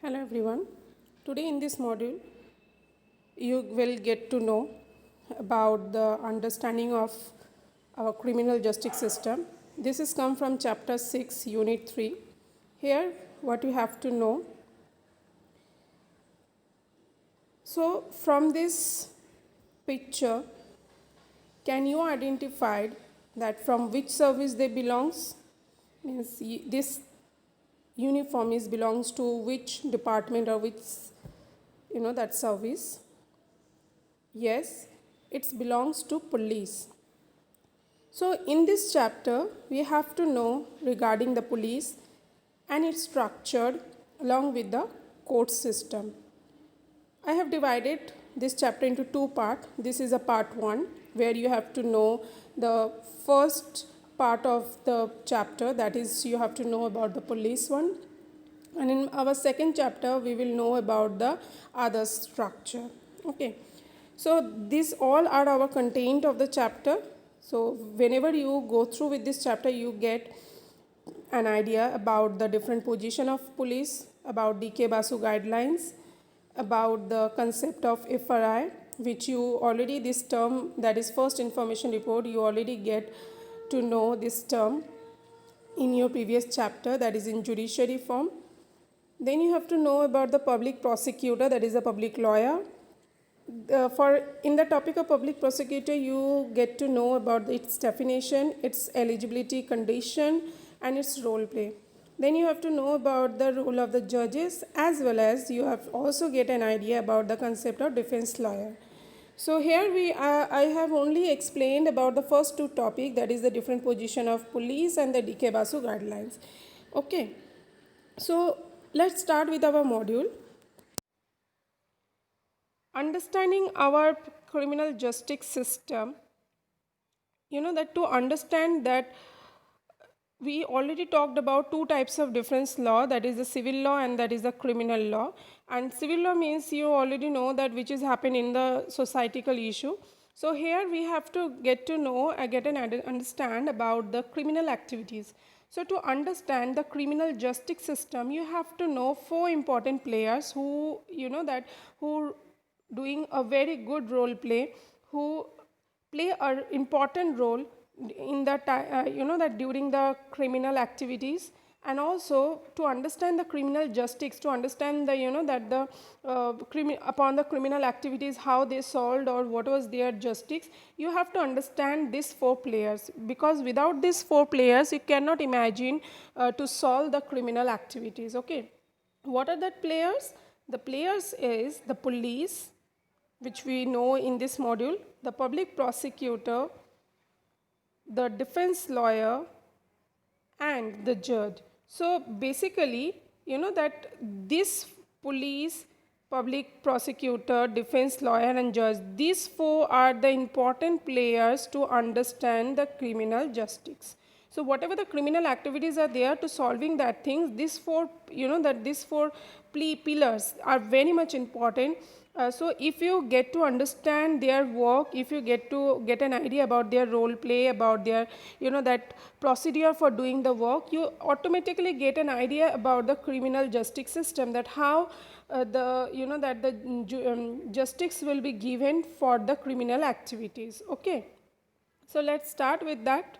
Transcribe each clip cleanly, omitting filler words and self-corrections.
Hello everyone. Today in this module, you will get to know about the understanding of our criminal justice system. This is come from chapter 6, unit 3. Here, what you have to know. So, from this picture, can you identify that from which service they belongs? Means this uniform is belongs to which department or which that service. Yes, it belongs to police. So in this chapter, we have to know regarding the police and its structure along with the court system. I have divided this chapter into two parts. This is a part 1 where you have to know the first part of the chapter, that is you have to know about the police one. And in our second chapter, we will know about the other structure. Okay. So these all are our content of the chapter. So whenever you go through with this chapter, you get an idea about the different position of police, about d.k.basu guidelines, about the concept of FRI, which you already this term, that is first information report, you already get to know this term in your previous chapter, that is in judiciary form. Then you have to know about the public prosecutor, that is a public lawyer. In the topic of public prosecutor, you get to know about its definition, its eligibility condition, and its role play. Then you have to know about the role of the judges, as well as you have also get an idea about the concept of defense lawyer. So here I have only explained about the first two topics, that is the different position of police and the d.k.basu guidelines. Okay, so let's start with our module. Understanding our criminal justice system, that to understand that we already talked about two types of difference law, that is the civil law and that is the criminal law. And civil law means you already know that which is happening in the societal issue. So here we have to get to know, get an understand about the criminal activities. So to understand the criminal justice system, you have to know four important players who, who doing a very good role play, who play an important role in that that during the criminal activities, and also to understand the criminal justice, to understand the that the upon the criminal activities how they solved or what was their justice, you have to understand these four players, because without these four players you cannot imagine to solve the criminal activities. Okay, what are the players? The players is the police, which we know in this module, the public prosecutor, the defense lawyer, and the judge. So basically, that this police, public prosecutor, defense lawyer, and judge, these four are the important players to understand the criminal justice. So whatever the criminal activities are there to solving that things, these four, these four pillars are very much important. So if you get to understand their work, if you get to get an idea about their role play, about their, that procedure for doing the work, you automatically get an idea about the criminal justice system, that how that the justice will be given for the criminal activities. Okay, so let's start with that.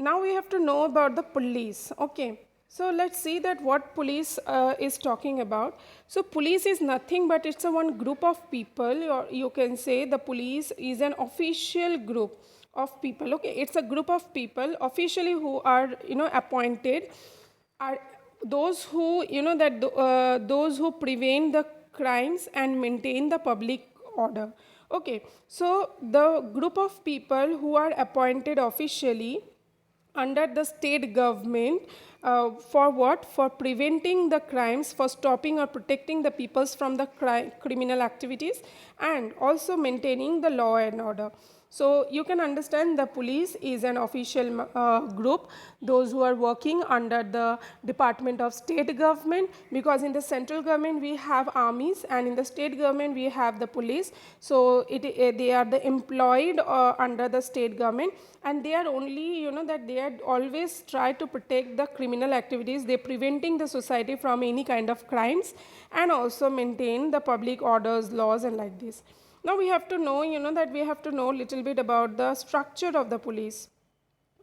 Now we have to know about the police. Okay, so let's see that what police is talking about. So police is nothing but it's a one group of people, or you can say the police is an official group of people. Okay, it's a group of people officially who are appointed, are those who those who prevent the crimes and maintain the public order. Okay, so the group of people who are appointed officially under the state government, for what? For preventing the crimes, for stopping or protecting the peoples from the criminal activities, and also maintaining the law and order. So you can understand the police is an official group, those who are working under the Department of State Government, because in the central government we have armies and in the state government we have the police. So they are the employed under the state government, and they are only, that they are always try to protect the criminal activities. They preventing the society from any kind of crimes and also maintain the public orders, laws, and like this. Now we have to know, that we have to know a little bit about the structure of the police,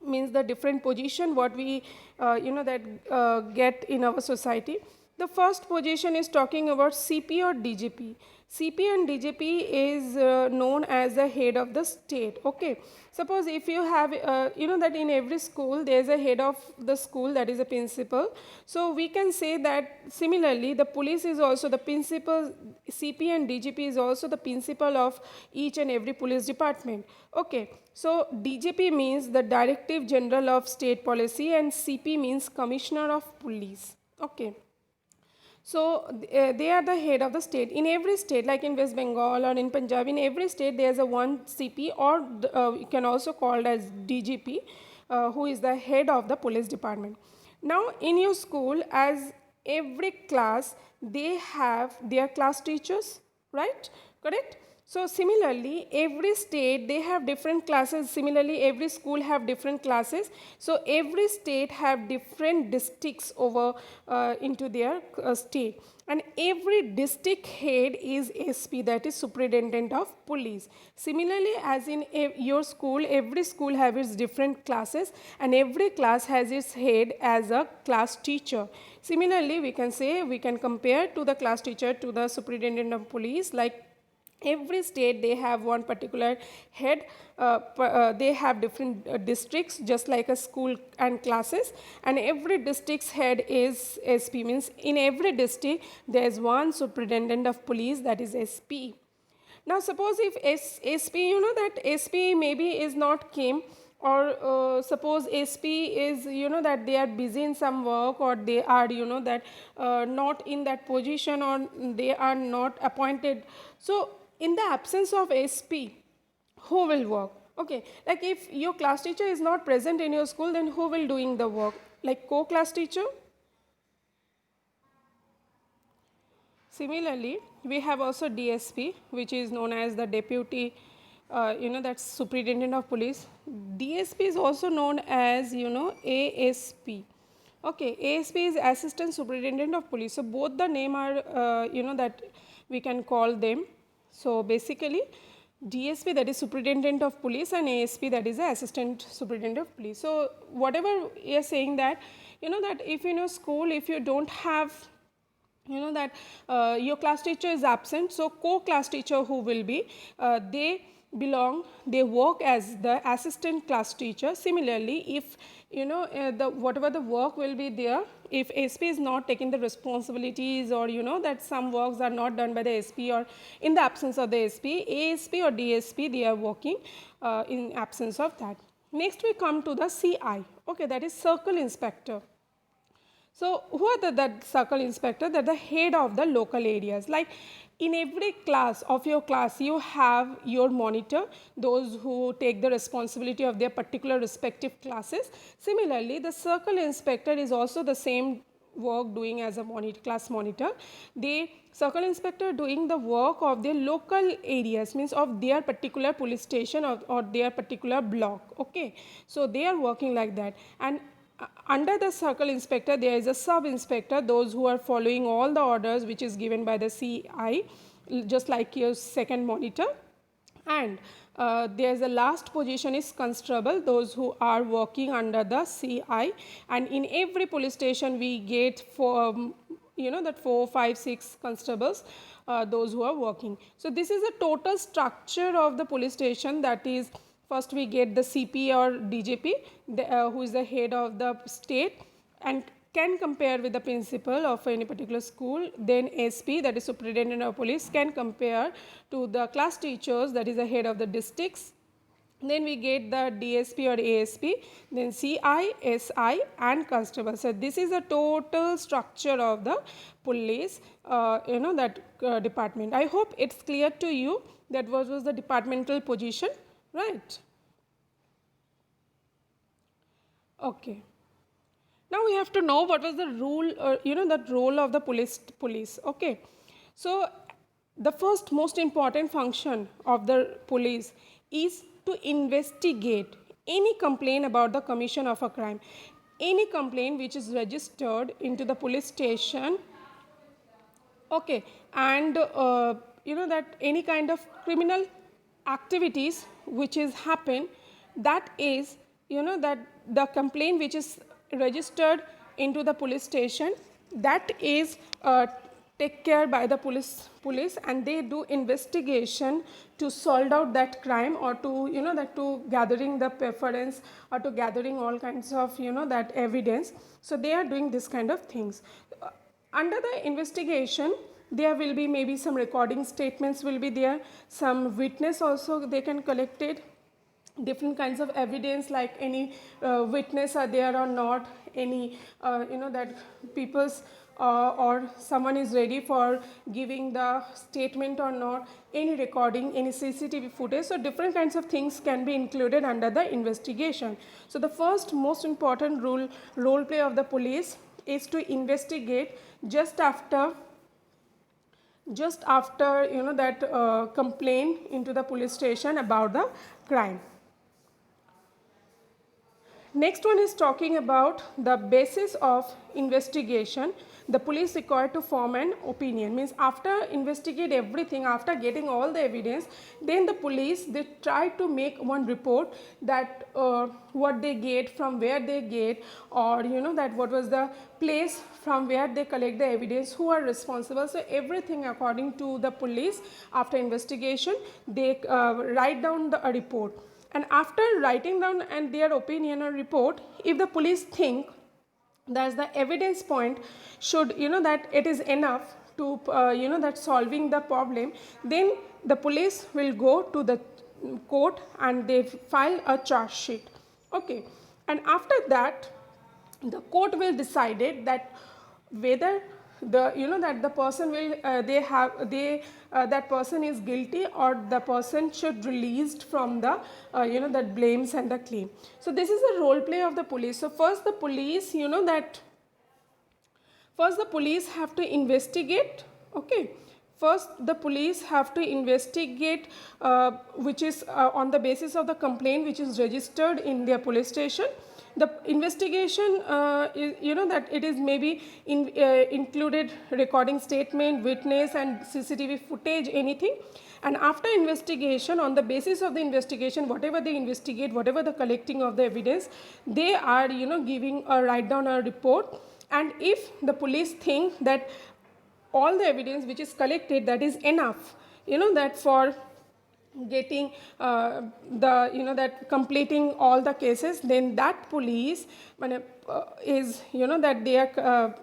means the different position what we that get in our society. The first position is talking about CP or DGP. CP and DGP is known as the head of the state. Okay, suppose if you have that in every school there is a head of the school, that is a principal. So we can say that similarly the police is also the principal. CP and DGP is also the principal of each and every police department. Okay, so DGP means the Directive General of State Policy and CP means Commissioner of Police. Okay. So they are the head of the state. In every state, like in West Bengal or in Punjab, in every state there is a one CP, or you can also called as DGP, who is the head of the police department. Now in your school, as every class, they have their class teachers, right? Correct? So similarly, every state they have different classes. Similarly, every school have different classes. So every state have different districts over into their state, and every district head is SP, that is Superintendent of Police. Similarly, as in your school, every school have its different classes, and every class has its head as a class teacher. Similarly, we can say, we can compare to the class teacher to the Superintendent of Police, like every state they have one particular head. They have different districts, just like a school and classes, and every district's head is SP, means in every district there is one Superintendent of Police, that is SP. Now suppose if SP, that SP maybe is not came, or suppose SP is, that they are busy in some work, or they are, that not in that position, or they are not appointed. So in the absence of SP, who will work? Okay, like if your class teacher is not present in your school, then who will doing the work? Like co-class teacher? Similarly, we have also DSP, which is known as the Deputy, that's Superintendent of Police. DSP is also known as, ASP. Okay, ASP is Assistant Superintendent of Police. So both the name are, that we can call them. So basically, DSP, that is Superintendent of Police, and ASP, that is the Assistant Superintendent of Police. So whatever you are saying that, that if in your school, if you don't have, that your class teacher is absent, so co-class teacher who will be, they work as the assistant class teacher. Similarly, if the whatever the work will be there, if SP is not taking the responsibilities, or that some works are not done by the SP, or in the absence of the SP, ASP or DSP, they are working in absence of that. Next we come to the CI. Okay, that is Circle Inspector. So who are that circle inspector? That the head of the local areas. Like in every class of your class, you have your monitor, those who take the responsibility of their particular respective classes. Similarly, the circle inspector is also the same work doing as a monitor, class monitor. The circle inspector doing the work of their local areas, means of their particular police station, or their particular block. Okay, so they are working like that. And under the circle inspector, there is a sub inspector, those who are following all the orders which is given by the CI, just like your second monitor. And there is a last position is constable, those who are working under the CI. And in every police station we get that 4, 5, 6 constables, those who are working. So this is a total structure of the police station, that is, first we get the CP or DGP, who is the head of the state and can compare with the principal of any particular school. Then SP, that is Superintendent of Police, can compare to the class teachers, that is the head of the districts. Then we get the DSP or ASP, then CI, SI and constable. So this is a total structure of the police, department. I hope it's clear to you that what was the departmental position, right? Okay. Now we have to know what was the rule, that role of the police. Okay. So the first most important function of the police is to investigate any complaint about the commission of a crime. Any complaint which is registered into the police station, okay, and that any kind of criminal activities which is happen, that is, that the complaint which is registered into the police station, that is take care by the police, and they do investigation to solve out that crime, or to that to gathering the preference, or to gathering all kinds of that evidence. So they are doing this kind of things. Under the investigation, there will be maybe some recording statements will be there, some witness also they can collect it, different kinds of evidence, like any witness are there or not, any that people's or someone is ready for giving the statement or not, any recording, any CCTV footage. So different kinds of things can be included under the investigation. So the first most important role play of the police is to investigate just after that complaint into the police station about the crime. Next one is talking about the basis of investigation. The police required to form an opinion, means after investigate everything, after getting all the evidence, then the police, they try to make one report that what they get, from where they get, or that what was the place from where they collect the evidence, who are responsible. So everything according to the police, after investigation, they write down a report. And after writing down and their opinion or report, if the police think that the evidence point should that it is enough to that solving the problem, then the police will go to the court and they file a charge sheet. Okay. And after that, the court will decide it that whether the that the person will that person is guilty, or the person should released from the that blames and the claim. So this is the role play of the police. So first the police have to investigate. Okay. First the police have to investigate, which is on the basis of the complaint which is registered in their police station. The investigation is, that it is maybe included recording statement, witness, and CCTV footage, anything. And after investigation, on the basis of the investigation, whatever they investigate, whatever the collecting of the evidence, they are giving a write down a report. And if the police think that all the evidence which is collected, that is enough, that for getting that completing all the cases, then that police is that they are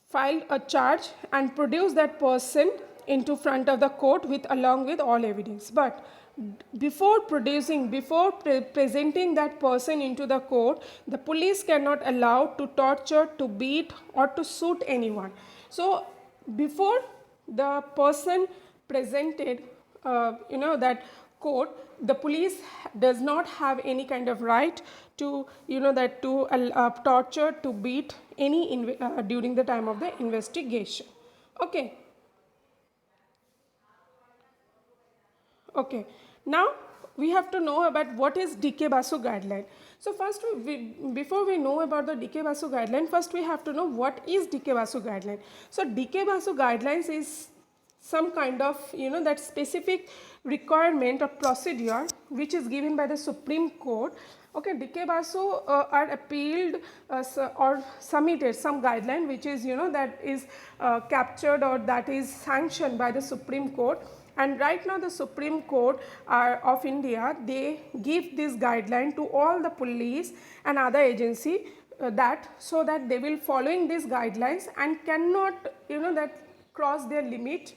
filed a charge and produce that person into front of the court with along with all evidence. But before presenting that person into the court, the police cannot allow to torture, to beat, or to shoot anyone. So before the person presented that court, the police does not have any kind of right to that to torture, to beat any during the time of the investigation. Okay. Okay. Now we have to know about what is d.k.basu guideline. So first, before we know about the d.k.basu guideline, first we have to know what is d.k.basu guideline. So d.k.basu guidelines is some kind of that specific requirement or procedure which is given by the Supreme Court. Okay, d.k.basu are appealed or submitted some guideline which is that is captured or that is sanctioned by the Supreme Court. And right now the Supreme Court of India, they give this guideline to all the police and other agency so that they will following these guidelines and cannot that cross their limit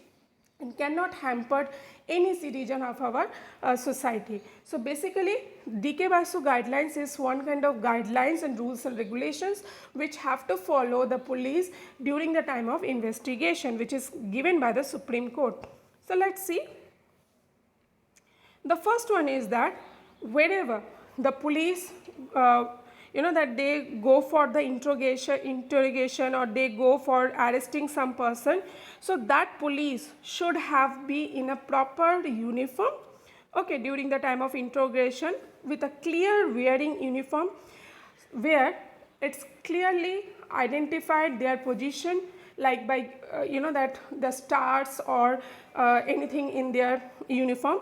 and cannot hamper any citizen of our society. So basically d.k.basu guidelines is one kind of guidelines and rules and regulations which have to follow the police during the time of investigation, which is given by the Supreme Court. So let's see. The first one is that wherever the police, that they go for the interrogation or they go for arresting some person, so that police should have be in a proper uniform, okay, during the time of interrogation, with a clear wearing uniform where it's clearly identified their position, like by that the stars or anything in their uniform,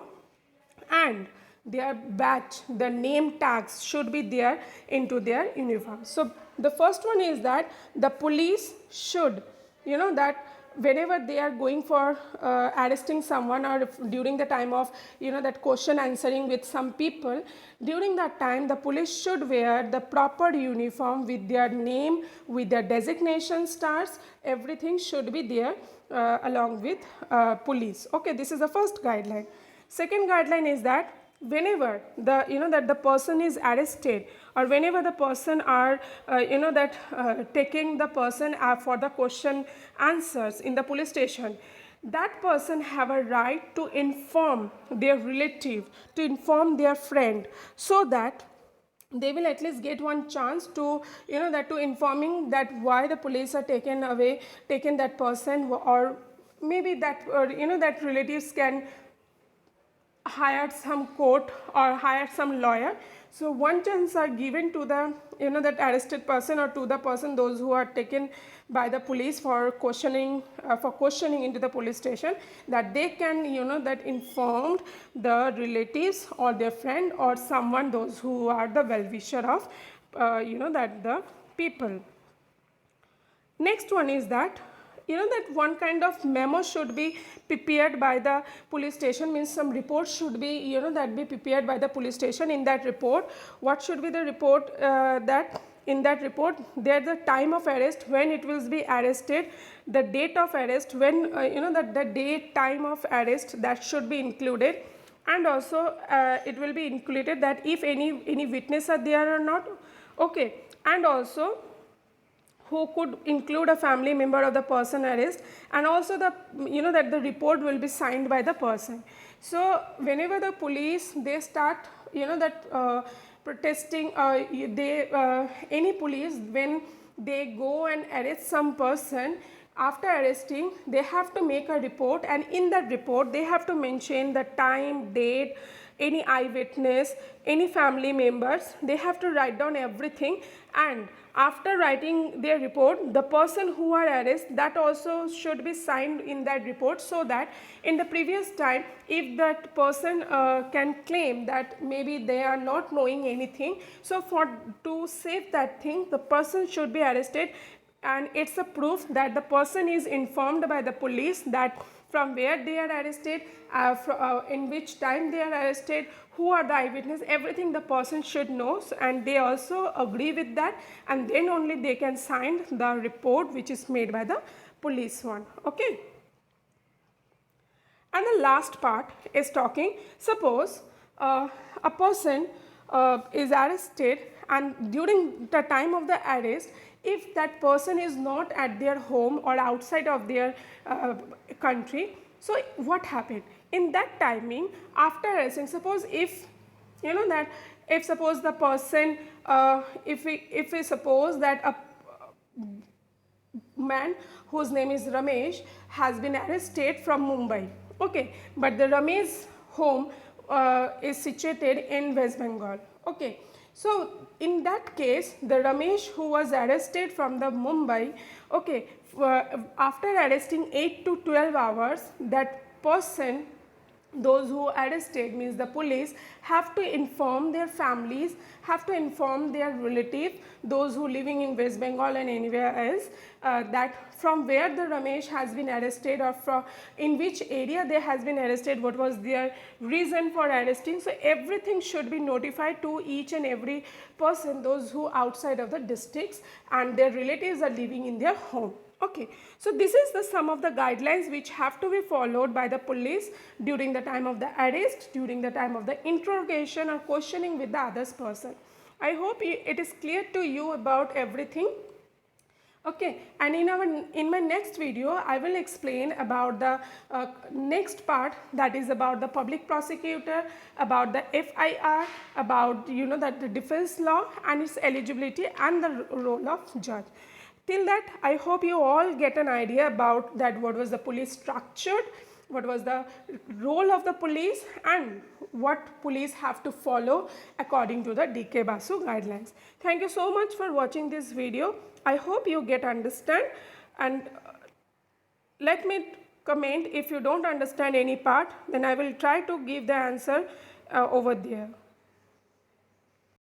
and their badge, the name tags should be there into their uniform. So the first one is that the police should, that whenever they are going for arresting someone, or during the time of that question answering with some people, during that time the police should wear the proper uniform with their name, with their designation stars, everything should be there along with police. Okay, this is the first guideline. Second guideline is that whenever the that the person is arrested, or whenever the person are taking the person for the question answers in the police station, that person have a right to inform their relative, to inform their friend, so that they will at least get one chance to that to informing that why the police are taken that person, or maybe that that relatives can hired some court or hired some lawyer. So one chance are given to the that arrested person, or to the person those who are taken by the police for questioning into the police station, that they can that informed the relatives or their friend or someone those who are the well-wisher of that the people. Next one is that that one kind of memo should be prepared by the police station, means some report should be that be prepared by the police station. In that report, what should be the report? That in that report there the time of arrest, when it will be arrested, the date of arrest, when that the date, time of arrest, that should be included. And also it will be included that if any witness are there or not, okay, and also who could include a family member of the person arrested, and also the that the report will be signed by the person. So whenever the police they start that protesting, they any police, when they go and arrest some person, after arresting they have to make a report, and in that report they have to mention the time, date, any eyewitness, any family members, they have to write down everything. And after writing their report, the person who are arrested, that also should be signed in that report, so that in the previous time if that person can claim that maybe they are not knowing anything, so for to save that thing, the person should be arrested, and it's a proof that the person is informed by the police that from where they are arrested, in which time they are arrested, who are the eyewitness, everything the person should know, and they also agree with that, and then only they can sign the report which is made by the police one. Okay. And the last part is talking, suppose a person is arrested, and during the time of the arrest, if that person is not at their home or outside of their country, so what happened in that timing after arresting? Suppose if that if suppose the person if we suppose that a man whose name is Ramesh has been arrested from Mumbai, okay, but the Ramesh home is situated in West Bengal, okay. So in that case, the Ramesh who was arrested from the Mumbai, okay, after arresting 8 to 12 hours, that person, those who arrested, means the police, have to inform their families, have to inform their relatives, those who living in West Bengal and anywhere else, that from where the Ramesh has been arrested, or from in which area they has been arrested, what was their reason for arresting. So everything should be notified to each and every person, those who outside of the districts and their relatives are living in their home. Okay, so this is the some of the guidelines which have to be followed by the police during the time of the arrest, during the time of the interrogation or questioning with the other person. I hope it is clear to you about everything. Okay, and in my next video, I will explain about the next part, that is about the public prosecutor, about the FIR, about that the defense law and its eligibility and the role of judge. Till that, I hope you all get an idea about that what was the police structured, what was the role of the police, and what police have to follow according to the D.K. Basu guidelines. Thank you so much for watching this video. I hope you get understand, and let me comment if you don't understand any part, then I will try to give the answer over there.